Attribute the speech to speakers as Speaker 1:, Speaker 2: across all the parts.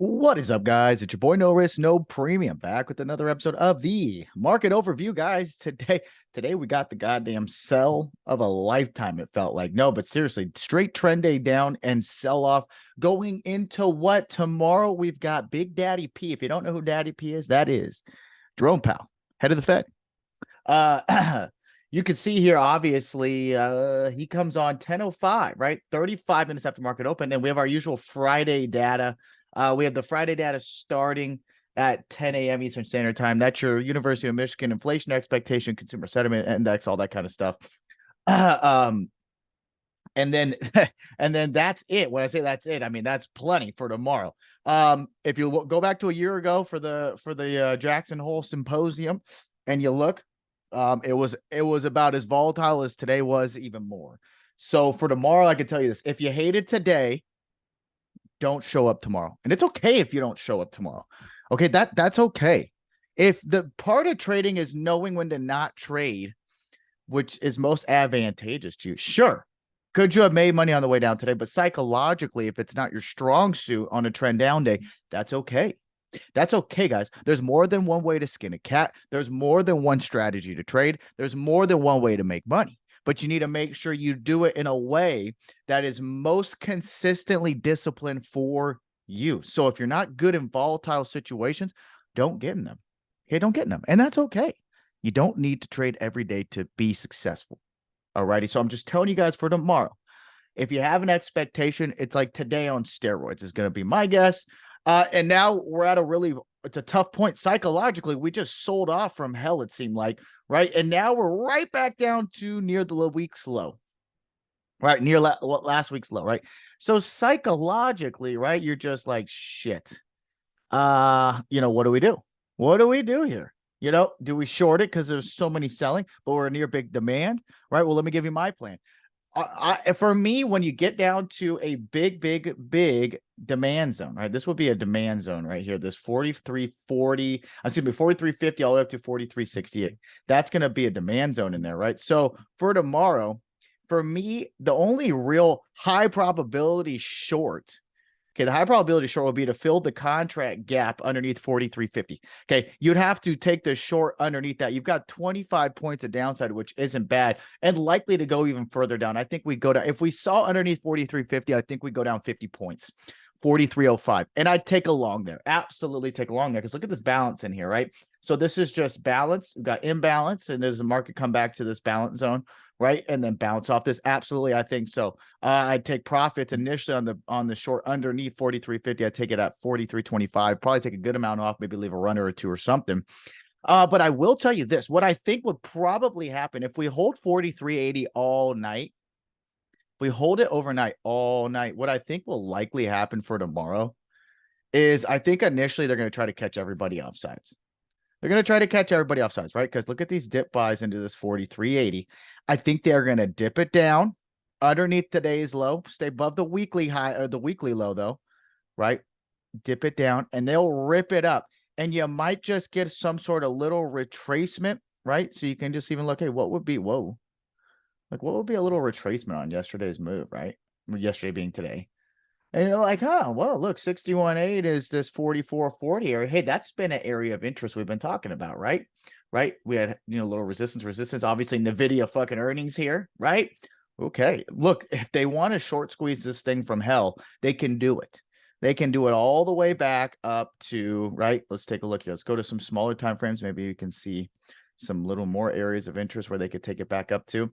Speaker 1: What is up, guys? It's your boy No Risk, No Premium, back with another episode of the market overview, guys. Today we got the goddamn sell of a lifetime. It felt like no, but seriously, straight trend day down and sell off going into what tomorrow we've got Big Daddy P. If you don't know who Daddy P is, that is Jerome Powell, head of the Fed. You can see here, obviously, he comes on 10:05, right? 35 minutes after market open, and we have our usual Friday data. We have the Friday data starting at 10 a.m. Eastern Standard Time. That's your University of Michigan inflation expectation, consumer sentiment index, all that kind of stuff. Um, and then and then that's it. When I say that's it, I mean that's plenty for tomorrow. If you go back to a year ago for the Jackson Hole Symposium, and you look, it was about as volatile as today was, even more. So for tomorrow, I can tell you this: if you hate it today, don't show up tomorrow. And it's okay if you don't show up tomorrow. Okay, that's okay. If the part of trading is knowing when to not trade, which is most advantageous to you, sure. Could you have made money on the way down today? But psychologically, if it's not your strong suit on a trend down day, that's okay. That's okay, guys. There's more than one way to skin a cat. There's more than one strategy to trade. There's more than one way to make money. But you need to make sure you do it in a way that is most consistently disciplined for you. So if you're not good in volatile situations, don't get in them. Okay, don't get in them. And that's okay. You don't need to trade every day to be successful. Alrighty. So I'm just telling you guys for tomorrow. If you have an expectation, it's like today on steroids is going to be my guess. And now we're at it's a tough point psychologically. We just sold off from hell, it seemed like, right? And now we're right back down to near the week's low, right? Near last week's low, right? So psychologically, right? You're just like, shit. What do we do? What do we do here? Do we short it because there's so many selling, but we're near big demand, right? Well, let me give you my plan. For me, when you get down to a big demand zone, right? This would be a demand zone right here. This 43.40, excuse me, 43.50 all the way up to 43.68. That's going to be a demand zone in there, right? So for tomorrow, for me, the only real high probability short. Okay, the high probability short will be to fill the contract gap underneath 43.50. Okay, you'd have to take the short underneath that. You've got 25 points of downside, which isn't bad, and likely to go even further down. I think we'd go down. If we saw underneath 43.50, I think we'd go down 50 points. 43.05. And I'd take a long there. Absolutely take a long there. Because look at this balance in here, right? So this is just balance. We've got imbalance, and does the market come back to this balance zone, right? And then bounce off this. Absolutely, I think so. I'd take profits initially on the short underneath 43.50. I'd take it at 43.25. Probably take a good amount off, maybe leave a runner or two or something. But I will tell you this: what I think would probably happen if we hold 43.80 all night, we hold it overnight all night. What I think will likely happen for tomorrow is I think initially they're going to try to catch everybody offsides. They're going to try to catch everybody offsides, right? Because look at these dip buys into this 43.80. I think they're going to dip it down underneath today's low, stay above the weekly high or the weekly low, though, right? Dip it down and they'll rip it up. And you might just get some sort of little retracement, right? So you can just even look, hey, what would be, whoa, like what would be a little retracement on yesterday's move, right? Yesterday being today. And you're like, oh, well, look, 61.8 is this 44.40 area. Hey, that's been an area of interest we've been talking about, right? Right? We had, a little resistance. Obviously, NVIDIA fucking earnings here, right? Okay. Look, if they want to short squeeze this thing from hell, they can do it. They can do it all the way back up to, right? Let's take a look here. Let's go to some smaller time frames. Maybe you can see some little more areas of interest where they could take it back up to.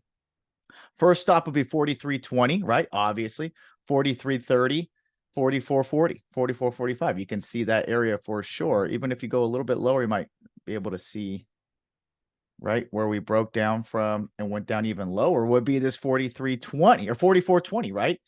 Speaker 1: First stop would be 43.20, right? Obviously, 43.30, 44.40, 44.45. You can see that area for sure. Even if you go a little bit lower, you might be able to see, right, where we broke down from and went down even lower would be this 43.20 or 44.20, right?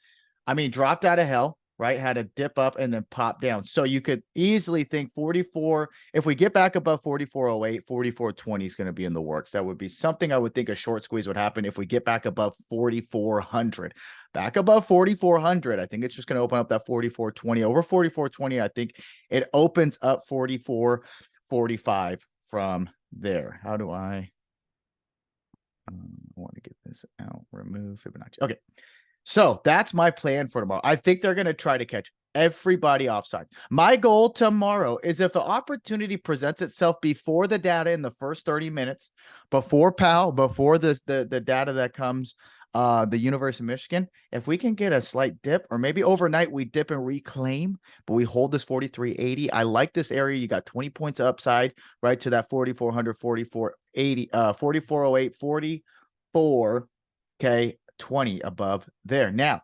Speaker 1: I mean, dropped out of hell, right? Had a dip up and then pop down. So you could easily think 44. If we get back above 44.08, 44.20 is going to be in the works. That would be something I would think a short squeeze would happen if we get back above 4,400. Back above 4,400, I think it's just going to open up that 44.20. Over 44.20, I think it opens up 44.45 from there. How do I want to get this out? Remove Fibonacci. Okay. So that's my plan for tomorrow. I think they're going to try to catch Everybody offside. My goal tomorrow is if an opportunity presents itself before the data in the first 30 minutes, before PAL, before the data that comes, the University of Michigan, if we can get a slight dip, or maybe overnight we dip and reclaim, but we hold this 43.80. I like this area. You got 20 points upside, right, to that 4,400, 44.80, 4408, 44. Okay, 20 above there. Now,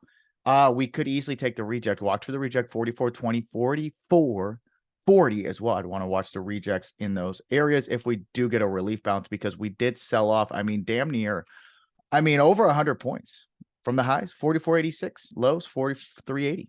Speaker 1: we could easily take the reject. Watch for the reject 44, 20, 44, 40 as well. I'd want to watch the rejects in those areas if we do get a relief bounce, because we did sell off. I mean, damn near, I mean, over 100 points from the highs, 44.86, lows, 43.80,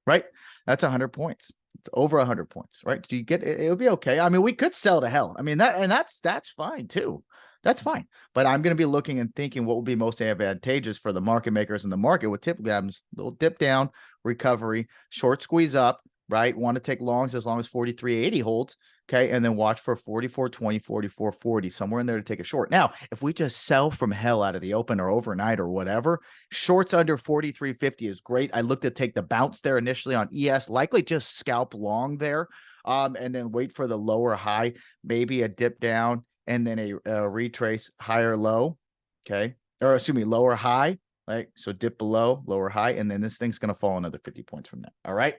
Speaker 1: right? That's 100 points. It's over 100 points, right? Do you get it? It'll be okay. I mean, we could sell to hell. I mean, that's fine too. That's fine. But I'm going to be looking and thinking what will be most advantageous for the market makers in the market. What typically happens, little dip down, recovery, short squeeze up, right? Want to take longs as long as 43.80 holds. Okay. And then watch for 44.20, 44.40, somewhere in there to take a short. Now, if we just sell from hell out of the open or overnight or whatever, shorts under 43.50 is great. I looked to take the bounce there initially on ES, likely just scalp long there, and then wait for the lower high, maybe a dip down, and then a retrace higher low, okay? Or excuse me, lower high, right? So dip below, lower high, and then this thing's going to fall another 50 points from that, all right?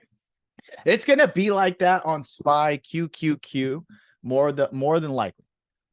Speaker 1: It's going to be like that on SPY, QQQ, more than likely.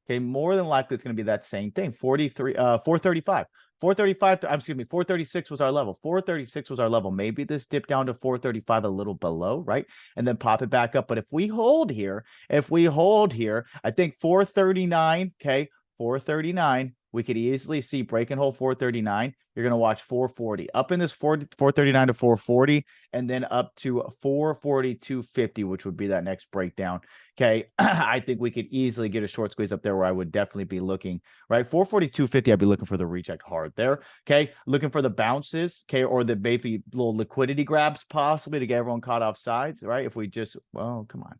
Speaker 1: Okay, more than likely it's going to be that same thing. 435. 435, excuse me, 436 was our level. 436 was our level. Maybe this dip down to 435 a little below, right? And then pop it back up. But if we hold here, I think 439, okay, 439, we could easily see break and hold 439. You're going to watch 440 up in this 439 to 440, and then up to 442.50, which would be that next breakdown. Okay. I think we could easily get a short squeeze up there where I would definitely be looking, right? 442.50. I'd be looking for the reject hard there. Okay. Looking for the bounces. Okay. Or the maybe little liquidity grabs possibly to get everyone caught off sides, right? If we just, well, come on.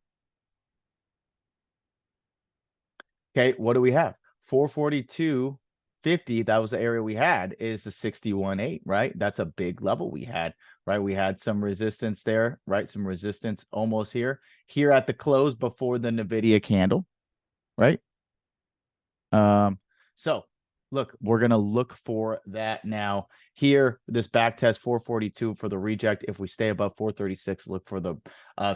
Speaker 1: Okay. What do we have? 442.50. That was the area we had, is the 61.8, right? That's a big level we had, right? We had some resistance there, right? Some resistance almost here at the close before the NVIDIA candle, right? So look, we're going to look for that now here, this back test 442 for the reject. If we stay above 436, look for the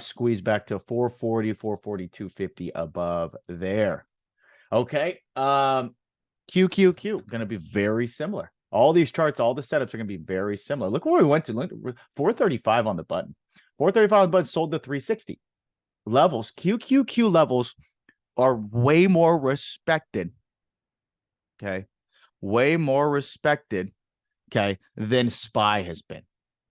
Speaker 1: squeeze back to 440, 442.50 above there. Okay. QQQ going to be very similar. All these charts, all the setups are going to be very similar. Look where we went to. Look, 435 on the button. 435 on the button sold to 360. Levels, QQQ levels are way more respected. Okay. Way more respected, okay, than SPY has been.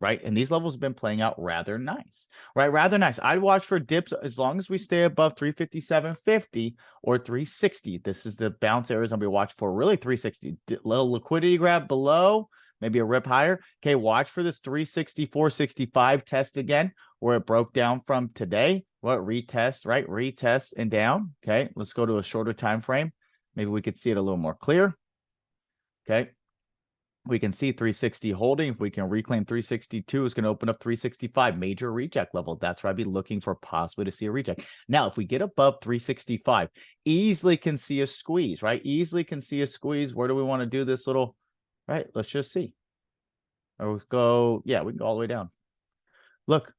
Speaker 1: Right. And these levels have been playing out rather nice, right? Rather nice. I'd watch for dips as long as we stay above 357.50 or 360. This is the bounce areas I'll be watching for. Really 360. Little liquidity grab below, maybe a rip higher. Okay. Watch for this 364.65 test again, where it broke down from today. What retest, right? Retest and down. Okay. Let's go to a shorter time frame. Maybe we could see it a little more clear. Okay. We can see 360 holding. If we can reclaim 362, it's going to open up 365, major reject level. That's where I'd be looking for possibly to see a reject. Now, if we get above 365, easily can see a squeeze, right? Easily can see a squeeze. Where do we want to do this little, right? Let's just see. Or we'll go, yeah, we can go all the way down. Look,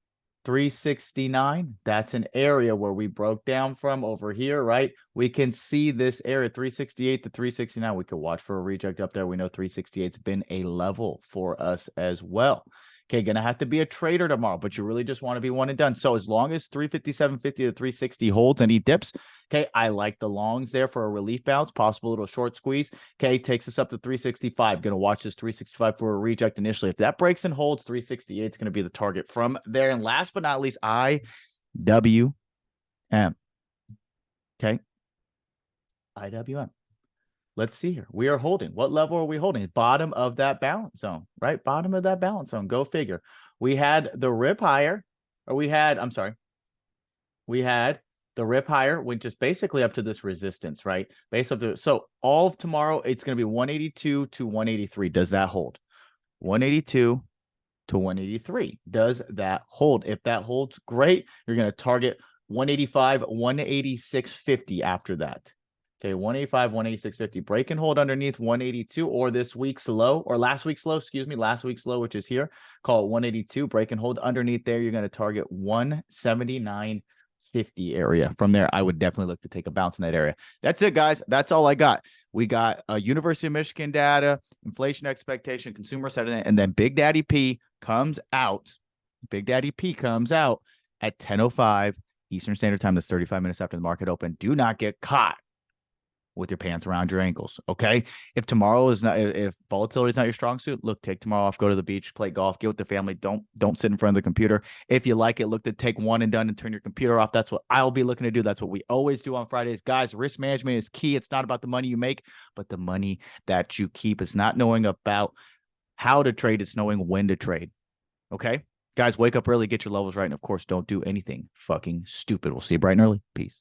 Speaker 1: 369, that's an area where we broke down from over here, right? We can see this area, 368 to 369. We could watch for a reject up there. We know 368's been a level for us as well. Okay, gonna have to be a trader tomorrow, but you really just want to be one and done. So as long as 357.50 to 360 holds and he dips, okay, I like the longs there for a relief bounce, possible little short squeeze. Okay, takes us up to 365. Gonna watch this 365 for a reject initially. If that breaks and holds, 368 is gonna be the target from there. And last but not least, IWM. Okay, IWM. Let's see here. We are holding. What level are we holding? Bottom of that balance zone, right? Bottom of that balance zone. Go figure. We had the rip higher, or we had the rip higher, which is basically up to this resistance, right? Based up to, so all of tomorrow, it's going to be 182 to 183. Does that hold? 182 to 183. Does that hold? If that holds, great. You're going to target 185, 186.50 after that. Okay, 185, 186.50. Break and hold underneath 182 or this week's low or last week's low, last week's low, which is here. Call it 182. Break and hold underneath there. You're going to target 179.50 area. From there, I would definitely look to take a bounce in that area. That's it, guys. That's all I got. We got University of Michigan data, inflation expectation, consumer sentiment, and then Big Daddy P comes out. Big Daddy P comes out at 10:05 Eastern Standard Time. That's 35 minutes after the market open. Do not get caught with your pants around your ankles. Okay. If tomorrow is not, if volatility is not your strong suit, look, take tomorrow off, go to the beach, play golf, get with the family. Don't sit in front of the computer. If you like it, look to take one and done and turn your computer off. That's what I'll be looking to do. That's what we always do on Fridays. Guys, risk management is key. It's not about the money you make, but the money that you keep. It's not knowing about how to trade. It's knowing when to trade. Okay. Guys, wake up early, get your levels right. And of course, don't do anything fucking stupid. We'll see you bright and early. Peace.